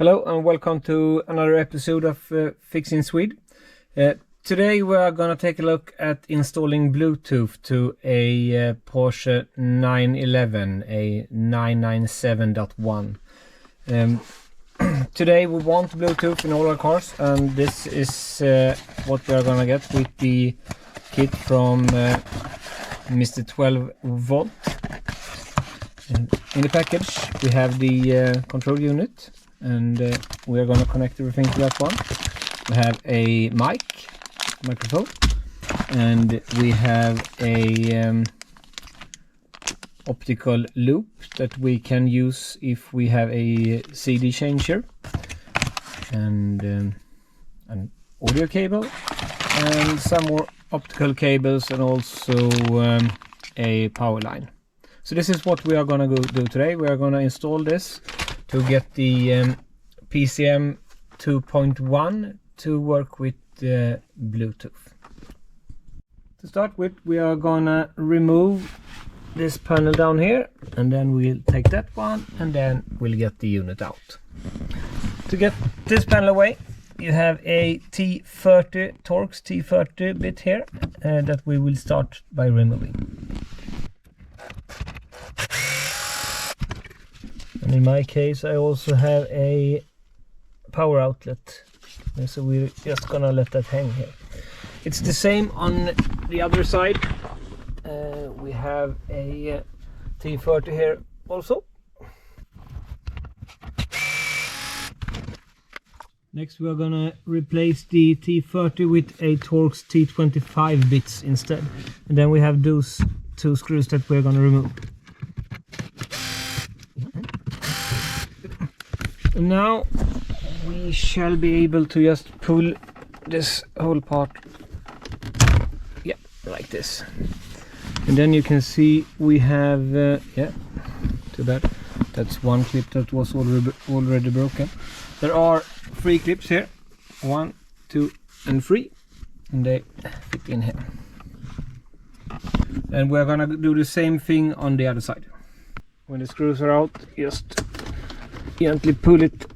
Hello and welcome to another episode of Fixing Swede. Today we are gonna take a look at installing Bluetooth to a Porsche 911, a 997.1. Today we want Bluetooth in all our cars, and this is what we are gonna get with the kit from mr12volt. In the package we have the control unit, and we are going to connect everything to that one. We have a microphone, and we have a optical loop that we can use if we have a CD changer, and an audio cable, and some more optical cables, and also a power line. So this is what we are going to do today. We are going to install this to get the PCM 2.1 to work with Bluetooth. To start with, we are gonna remove this panel down here, and then we'll take that one, and then we'll get the unit out. To get this panel away, you have a T30 Torx T30 bit here that we will start by removing. And in my case, I also have a power outlet, and so we're just gonna let that hang here. It's the same on the other side. We have a T30 here also. Next we are gonna replace the T30 with a Torx T25 bits instead, and then we have those two screws that we're gonna remove. And now we shall be able to just pull this whole part, yeah, like this. And then you can see we have, yeah, too bad, that's one clip that was already broken. There are 3 clips here, 1, 2 and 3, and they fit in here. And we're gonna do the same thing on the other side. When the screws are out, just gently pull it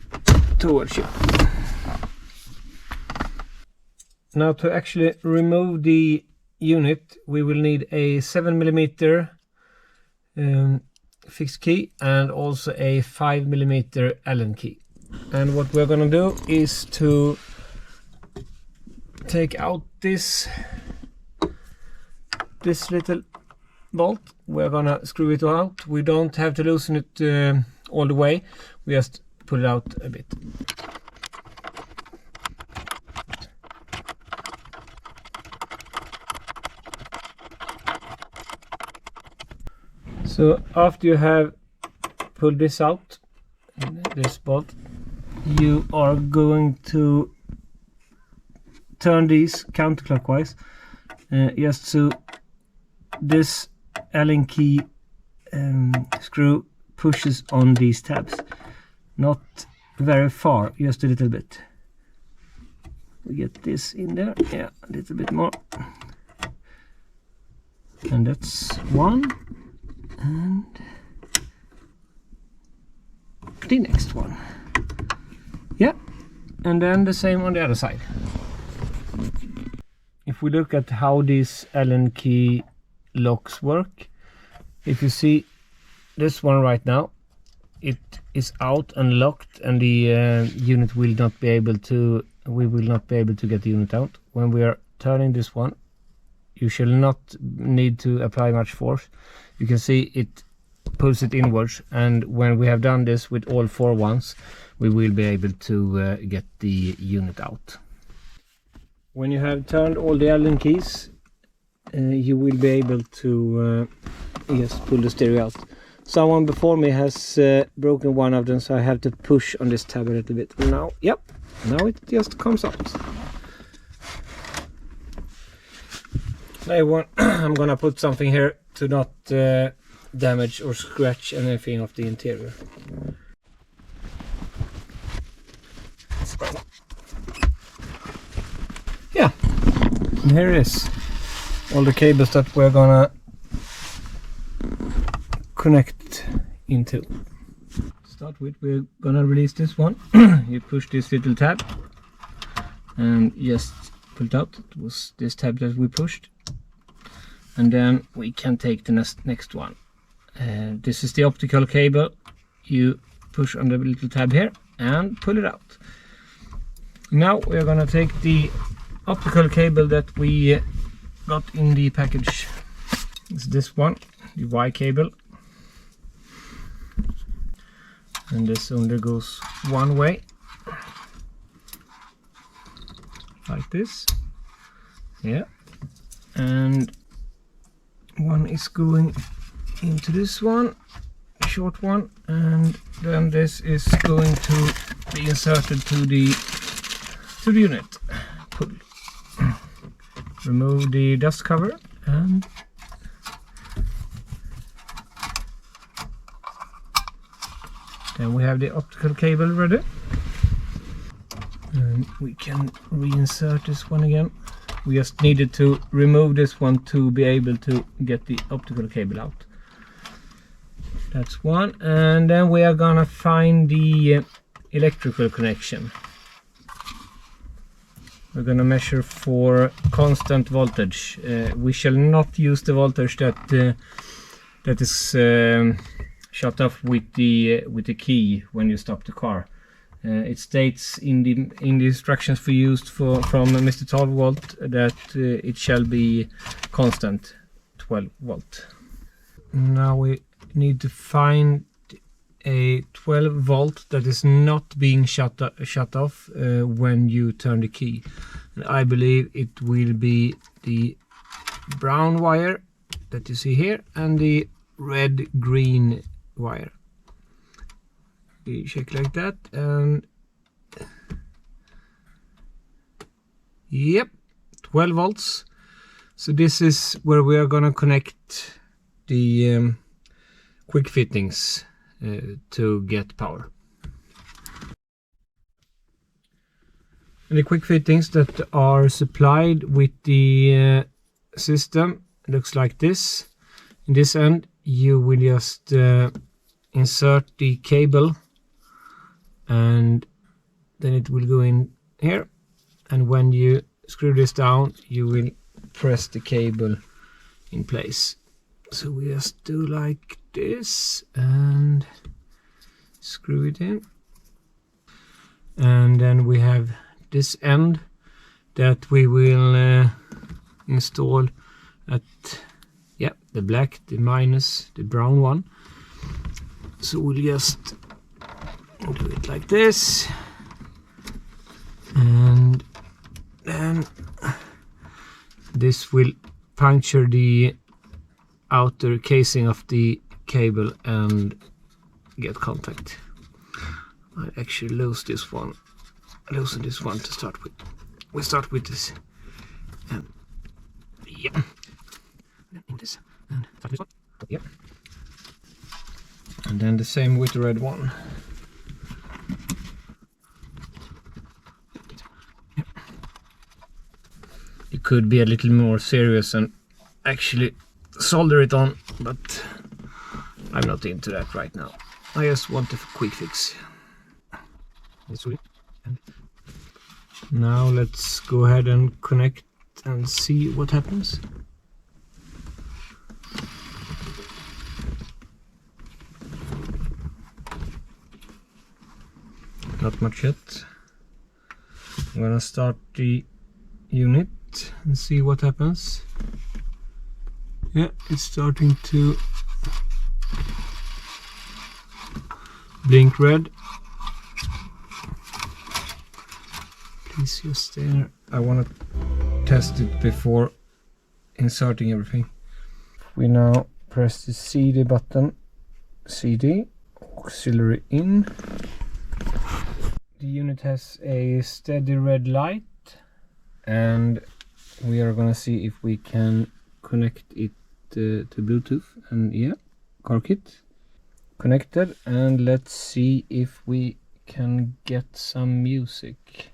towards you. Now to actually remove the unit, we will need a 7mm fixed key and also a 5mm Allen key. And what we're gonna do is to take out this little bolt. We're gonna screw it out. We don't have to loosen it all the way. We just pull it out a bit. So after you have pulled this out, this bolt, you are going to turn these counterclockwise, just so this Allen key screw pushes on these tabs. Not very far, just a little bit. We get this in there, yeah, a little bit more. And that's one. And the next one. Yeah, and then the same on the other side. If we look at how these Allen key locks work, if you see this one right now, it is out and locked, and the unit will not be able to, we will not be able to get the unit out. When we are turning this one, you shall not need to apply much force. You can see it pulls it inwards, and when we have done this with all 4 ones, we will be able to get the unit out. When you have turned all the Allen keys, you will be able to just pull the stereo out. Someone before me has broken one of them, so I have to push on this tab a little bit. Now, yep, now it just comes out. I'm gonna put something here to not damage or scratch anything of the interior. Yeah, and here it is. All the cables that we're gonna connect into. start with, we're gonna release this one. You push this little tab and just pull it out. It was this tab that we pushed, and then we can take the next one. This is the optical cable. You push on the little tab here and pull it out. Now we're gonna take the optical cable that we got in the package. It's this one, the Y cable, and this only goes one way, like this. Yeah, and one is going into this one, short one, and then this is going to be inserted to the unit. Pull. Remove the dust cover, and then we have the optical cable ready, and we can reinsert this one again. We just needed to remove this one to be able to get the optical cable out. That's one, and then we are gonna find the electrical connection. We're gonna measure for constant voltage. We shall not use the voltage that is shut off with the key when you stop the car. It states in the instructions for used from mr12volt that it shall be constant 12 volt. Now we need to find a 12 volt that is not being shut off when you turn the key. And I believe it will be the brown wire that you see here and the red-green wire. We check like that, and yep, 12 volts. So this is where we are gonna connect the quick fittings to get power. And the quick fittings that are supplied with the system looks like this. In this end you will just insert the cable, and then it will go in here, and when you screw this down you will press the cable in place. So we just do like this and screw it in, and then we have this end that we will install at the black, the minus, the brown one. So we'll just do it like this, and then this will puncture the outer casing of the cable and get contact. I actually loosen this one to start with. We start with this, and yeah, in this, and start this one, yeah, and then the same with the red one. You could be a little more serious and actually solder it on, but I'm not into that right now. I just want a quick fix. Now let's go ahead and connect and see what happens. Not much yet. I'm gonna start the unit and see what happens. Yeah, it's starting to blink red. Please just stay there. I want to test it before inserting everything. We now press the CD button. CD, auxiliary in. The unit has a steady red light, and we are gonna see if we can connect it to Bluetooth. And yeah, car kit connected, and let's see if we can get some music.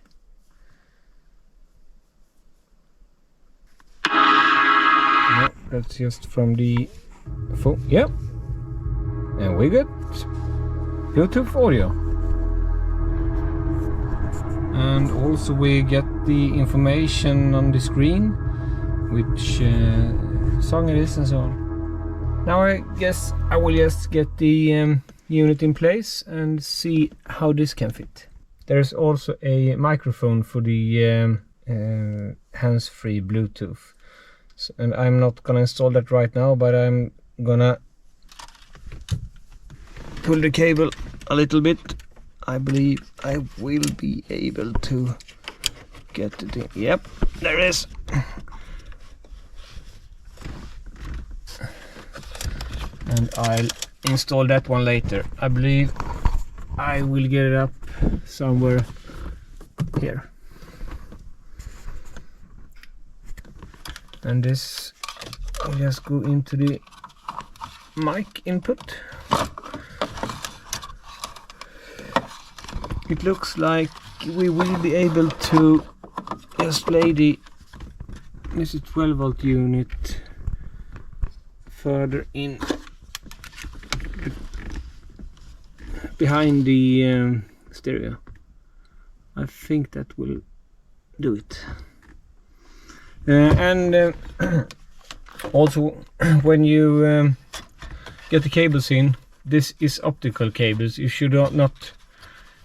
No, that's just from the phone. Yeah, and we're good. Bluetooth audio. And also we get the information on the screen, which song it is and so on. Now I guess I will just get the unit in place and see how this can fit. There's also a microphone for the hands-free Bluetooth. So, and I'm not gonna install that right now, but I'm gonna pull the cable a little bit. I believe I will be able to get it in. Yep, there it is. And I'll install that one later. I believe I will get it up somewhere here. And this will just go into the mic input. It looks like we will be able to just lay the mr12volt unit further in behind the stereo. I think that will do it. Also when you get the cables in, this is optical cables. You should not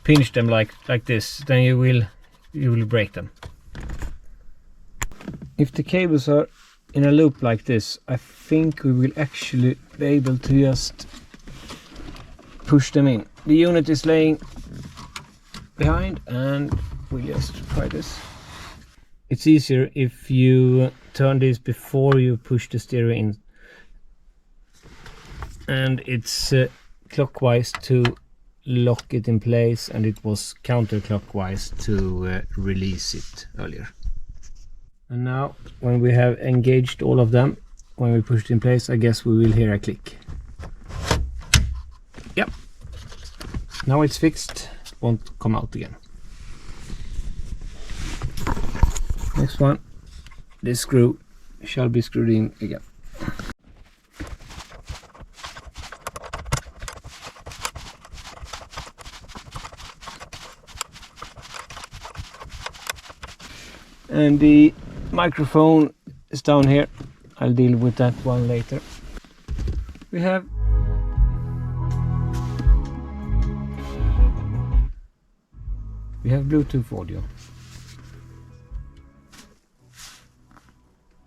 pinch them like this, then you will break them. If the cables are in a loop like this, I think we will actually be able to just push them in. The unit is laying behind, and we'll just try this. It's easier if you turn this before you push the stereo in, and it's clockwise to lock it in place, and it was counterclockwise to release it earlier. And now when we have engaged all of them, when we push it in place, I guess we will hear a click. Yep, now it's fixed, it won't come out again. Next one, this screw shall be screwed in again. And the microphone is down here. I'll deal with that one later. We have Bluetooth audio.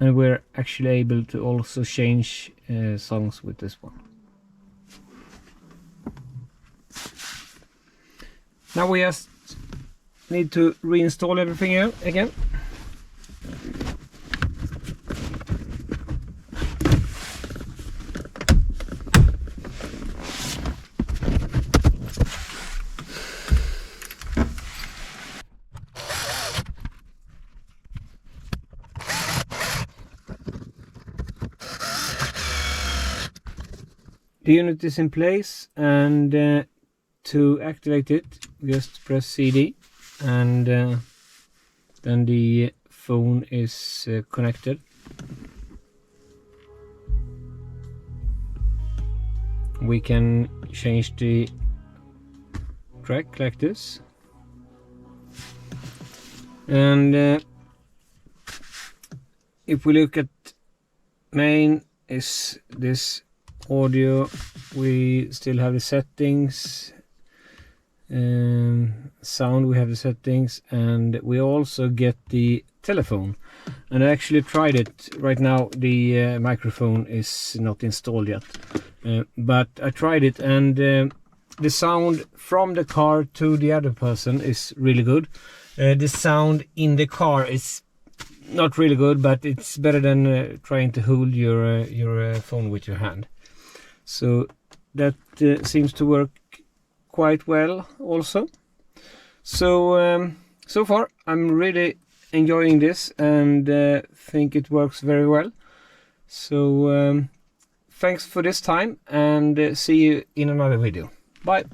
And we're actually able to also change songs with this one. Now we just need to reinstall everything here again. The unit is in place, and to activate it, just press CD, and then the phone is connected. We can change the track like this, and if we look at main, is this audio, we still have the settings, sound, we have the settings, and we also get the telephone. And I actually tried it. Right now the microphone is not installed yet, but I tried it, and the sound from the car to the other person is really good. The sound in the car is not really good, but it's better than trying to hold your phone with your hand. So that seems to work quite well also. So so far I'm really enjoying this, and think it works very well. So thanks for this time, and see you in another video. Bye.